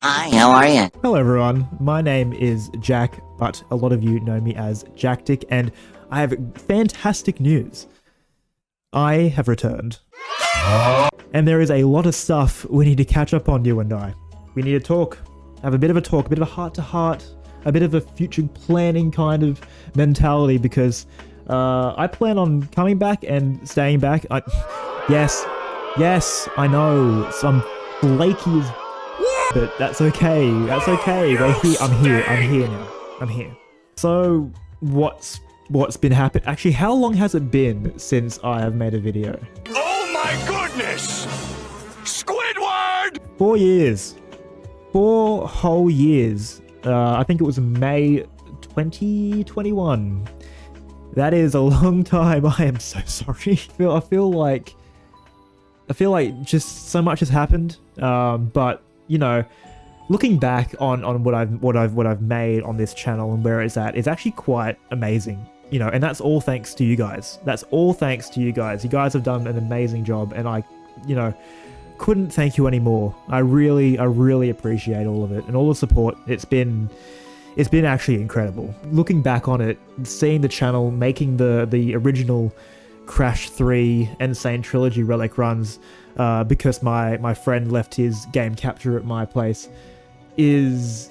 Hi, how are you? Hello everyone, my name is Jack, but a lot of you know me as Jactic, and I have fantastic news. I have returned. And there is a lot of stuff we need to catch up on, you and I. We need to talk, have a bit of a talk, a bit of a heart-to-heart, a bit of a future planning kind of mentality, because I plan on coming back and staying back. Yes, I know, some flaky as but that's okay. That's okay. We're here. I'm here now. I'm here. So what's been happening? Actually, how long has it been since I have made a video? Oh my goodness! Squidward! 4 years. 4 whole years. I think it was May 2021. That is a long time. I am so sorry. I feel like just so much has happened. But you know, looking back on what I've made on this channel and where it's at is actually quite amazing. You know, and that's all thanks to you guys. That's all thanks to you guys. You guys have done an amazing job, and I, you know, couldn't thank you anymore. I really appreciate all of it and all the support. It's been actually incredible. Looking back on it, seeing the channel making the original Crash 3 Insane Trilogy relic runs because my friend left his game capture at my place is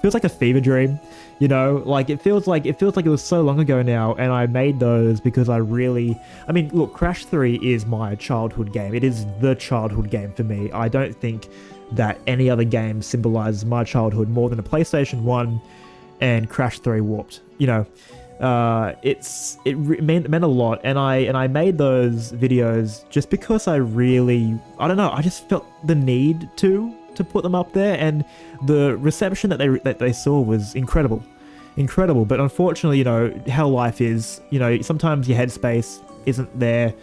feels like a fever dream, you know. Like it feels like it was so long ago now, and I made those because I mean, look, Crash 3 is my childhood game. It is the childhood game for me. I don't think that any other game symbolizes my childhood more than a PlayStation 1 and Crash 3 Warped, you know. It meant a lot, and I made those videos just because I don't know, I just felt the need to put them up there, and the reception that they saw was incredible. But unfortunately, you know how life is, you know, sometimes your headspace isn't there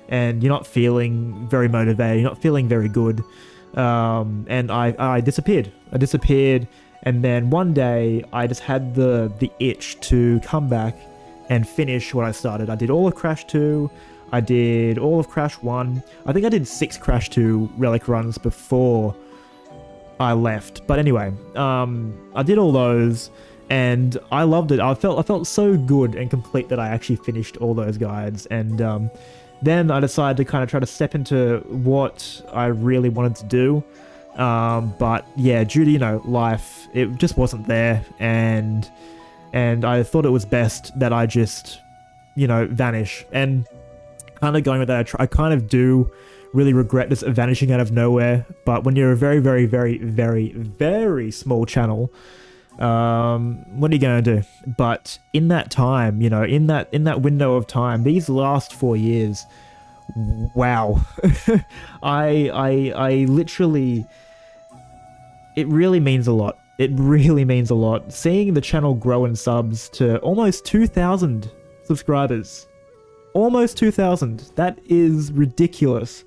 and you're not feeling very motivated, you're not feeling very good, and I disappeared. And then one day, I just had the itch to come back and finish what I started. I did all of Crash 2, I did all of Crash 1. I think I did 6 Crash 2 relic runs before I left. But anyway, I did all those, and I loved it. I felt so good and complete that I actually finished all those guides. And then I decided to kind of try to step into what I really wanted to do. But yeah, due to, you know, life, it just wasn't there, and I thought it was best that I just, you know, vanish. And kind of going with that, I kind of do really regret just vanishing out of nowhere. But when you're a very small channel, what are you gonna do? But in that time, you know, in that window of time, these last 4 years, wow, I literally, it really means a lot. It really means a lot. Seeing the channel grow in subs to almost 2,000 subscribers. Almost 2,000. That is ridiculous.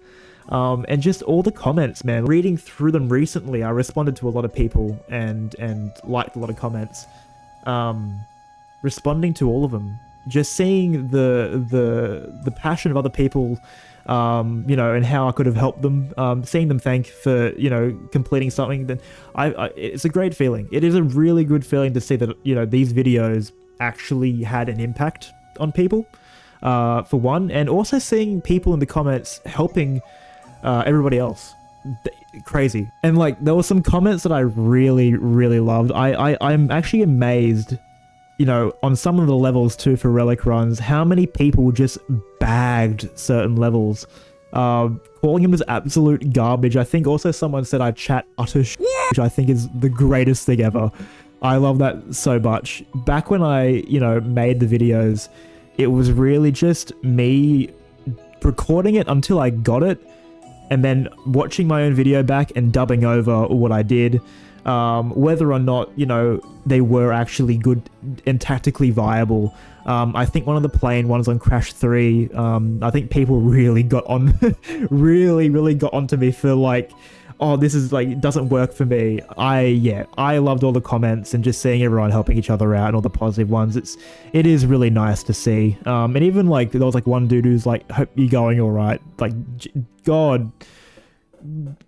And just all the comments, man. Reading through them recently, I responded to a lot of people and liked a lot of comments. Responding to all of them. Just seeing the passion of other people, you know, and how I could have helped them, seeing them thank for, you know, completing something, then it's a great feeling. It is a really good feeling to see that, you know, these videos actually had an impact on people, for one, and also seeing people in the comments helping everybody else. Crazy. And like, there were some comments that I really loved. I'm actually amazed, you know, on some of the levels too for relic runs, how many people just bagged certain levels, calling him as absolute garbage. I think also someone said I chat utter shit, which I think is the greatest thing ever. I love that so much. Back when I, you know, made the videos, it was really just me recording it until I got it, and then watching my own video back and dubbing over what I did. Whether or not, you know, they were actually good and tactically viable. I think one of the plain ones on Crash 3, I think people really got on, really got onto me for like, oh, this is like, doesn't work for me. I loved all the comments and just seeing everyone helping each other out and all the positive ones. It is really nice to see. And even like, there was like one dude who's like, hope you're going all right. Like, God,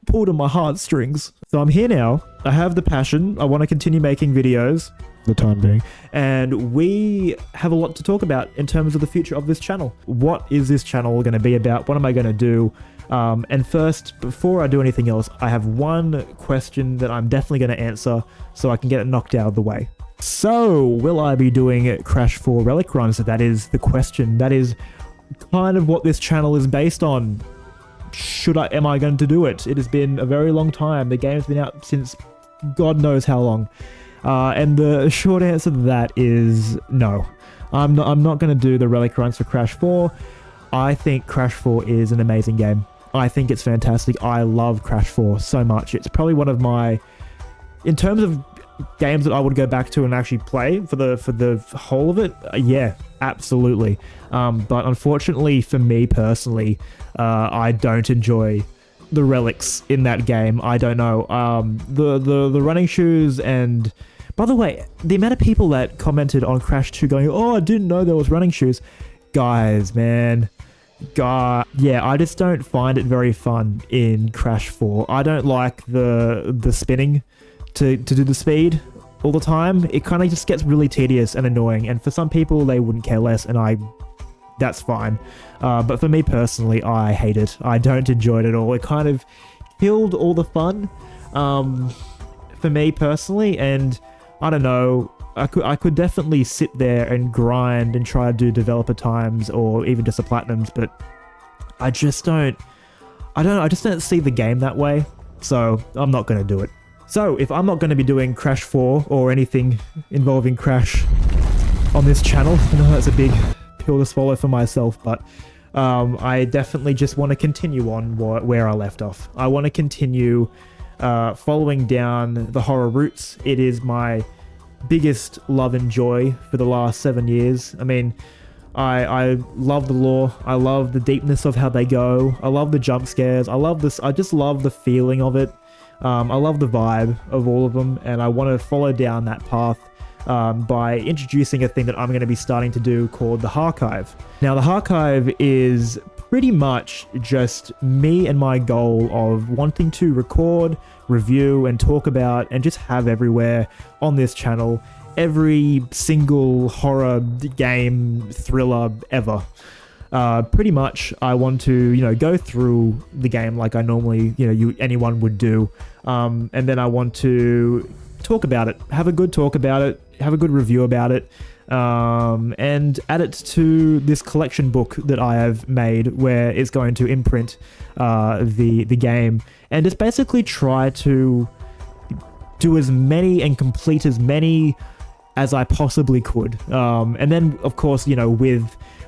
pulled on my heartstrings. So I'm here now. I have the passion. I want to continue making videos for the time being. And we have a lot to talk about in terms of the future of this channel. What is this channel going to be about? What am I going to do? And first, before I do anything else, I have one question that I'm definitely going to answer so I can get it knocked out of the way. So, will I be doing Crash 4 relic runs? That is the question. That is kind of what this channel is based on. Am I going to do it? It has been a very long time. The game's been out since God knows how long. And the short answer to that is no. I'm not going to do the relic runs for Crash 4. I think Crash 4 is an amazing game. I think it's fantastic. I love Crash 4 so much. It's probably one of my, in terms of games that I would go back to and actually play for the whole of it, yeah, absolutely. But unfortunately for me personally, I don't enjoy the relics in that game. I don't know. The running shoes, and by the way, the amount of people that commented on Crash 2 going, oh, I didn't know there was running shoes. Guys, man. God, yeah, I just don't find it very fun in Crash 4. I don't like the spinning to do the speed all the time. It kind of just gets really tedious and annoying, and for some people they wouldn't care less, and that's fine. But for me personally, I hate it. I don't enjoy it at all. It kind of killed all the fun for me personally, and I don't know. I could definitely sit there and grind and try to do developer times or even just the platinums, but I just don't see the game that way, so I'm not going to do it. So if I'm not going to be doing Crash 4 or anything involving Crash on this channel, I know that's a big pill to swallow for myself, but I definitely just want to continue on where I left off. I want to continue following down the horror roots. It is my biggest love and joy for the last 7 years. I mean, I love the lore. I love the deepness of how they go. I love the jump scares. I love this. I just love the feeling of it. I love the vibe of all of them, and I want to follow down that path by introducing a thing that I'm going to be starting to do called the HARCHIVE. Now, the HARCHIVE is pretty much just me and my goal of wanting to record, review, and talk about, and just have everywhere on this channel every single horror game, thriller ever. Pretty much, I want to, go through the game like I normally, anyone would do, and then I want to talk about it, have a good talk about it, have a good review about it, and add it to this collection book that I have made, where it's going to imprint the game, and just basically try to do as many and complete as many as I possibly could. And then, of course,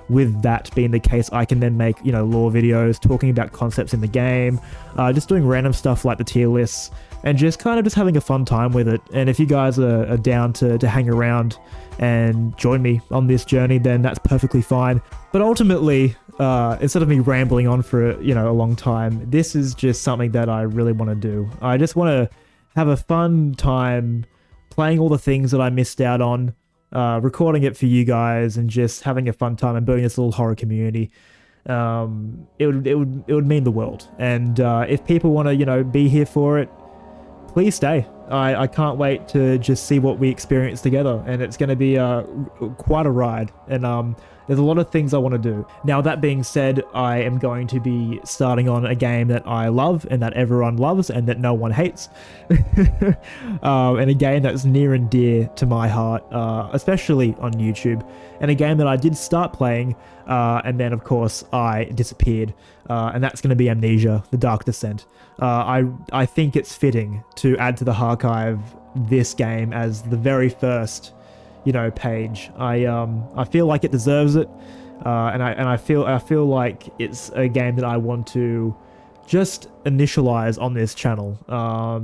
with that being the case, I can then make, lore videos talking about concepts in the game, just doing random stuff like the tier lists, and just kind of just having a fun time with it. And if you guys are down to hang around and join me on this journey, then that's perfectly fine. But ultimately, instead of me rambling on for, a long time, this is just something that I really want to do. I just want to have a fun time playing all the things that I missed out on, recording it for you guys, and just having a fun time and building this little horror community. It would mean the world. And if people want to, be here for it, please stay. I can't wait to just see what we experience together, and it's going to be quite a ride. And there's a lot of things I want to do. Now, that being said, I am going to be starting on a game that I love and that everyone loves and that no one hates. And a game that's near and dear to my heart, especially on YouTube. And a game that I did start playing, and then, of course, I disappeared. And that's going to be Amnesia: The Dark Descent. I think it's fitting to add to the HARCHIVE this game as the very first page. I feel like it deserves it, and I feel like it's a game that I want to just initialize on this channel.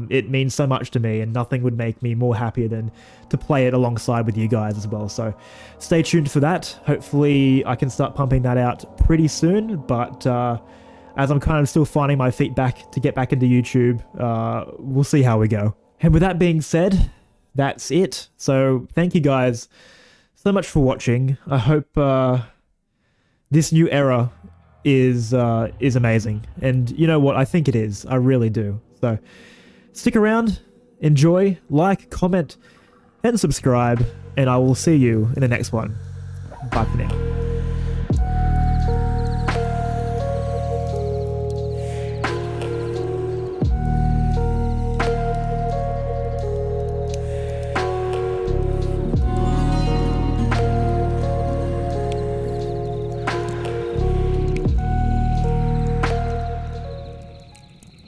It means so much to me, and nothing would make me more happier than to play it alongside with you guys as well. So stay tuned for that. Hopefully I can start pumping that out pretty soon, but as I'm kind of still finding my feet back to get back into YouTube, we'll see how we go. And with that being said, that's it. So thank you guys so much for watching. I hope this new era is amazing. And you know what? I think it is. I really do. So stick around, enjoy, like, comment, and subscribe, and I will see you in the next one. Bye for now.